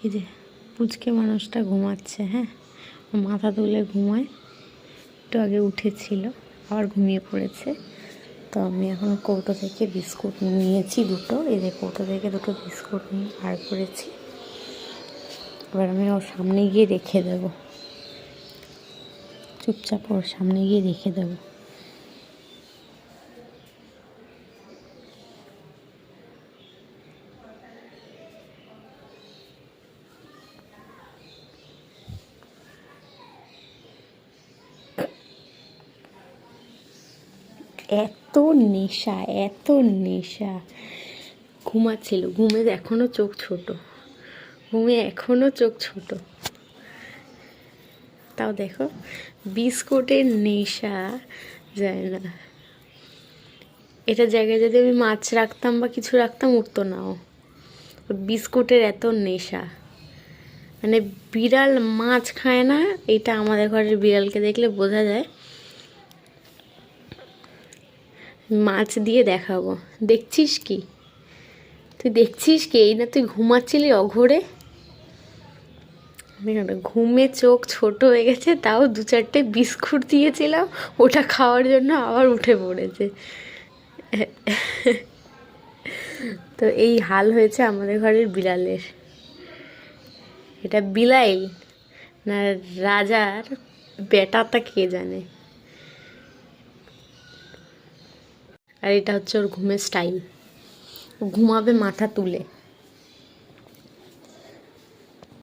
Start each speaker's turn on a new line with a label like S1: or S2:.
S1: এই যে পুচকে মানুষটা ঘুমাচ্ছে, হ্যাঁ, মাথা তুলে ঘুমায়। একটু আগে উঠেছিল, আবার ঘুমিয়ে পড়েছে। তো আমি এখন কৌটো থেকে বিস্কুট নিয়েছি দুটো, এই যে কৌটো থেকে দুটো বিস্কুট নিয়ে বার করেছি। এবার আমি ওর সামনে গিয়ে রেখে দেবো, চুপচাপ ওর সামনে গিয়ে রেখে দেবো। এত নেশা, এত নেশা। ঘুমাচ্ছিল, ঘুমে এখনও চোখ ছোট, ঘুমে এখনও চোখ ছোট। তাও দেখো, বিস্কুটের নেশা যায় না। এটার জায়গায় যদি আমি মাছ রাখতাম বা কিছু রাখতাম, উঠতো না ও। বিস্কুটের এত নেশা, মানে বিড়াল মাছ খায় না, এটা আমাদের ঘরের বিড়ালকে দেখলে বোঝা যায়। মাছ দিয়ে দেখাবো, দেখছিস কি তুই, দেখছিস কি? এই না তুই ঘুমাচ্ছিলি অঘোরে, ঘুমে চোখ ছোট হয়ে গেছে, তাও 2-4টে বিস্কুট দিয়েছিলাম ওটা খাওয়ার জন্য, আবার উঠে পড়েছে। তো এই হাল হয়েছে আমাদের ঘরের বিড়ালের। এটা বিলাইল না রাজার বেটাটা কে জানে। আর এটা হচ্ছে ওর ঘুমের স্টাইল, ঘুমাবে মাথা তুলে।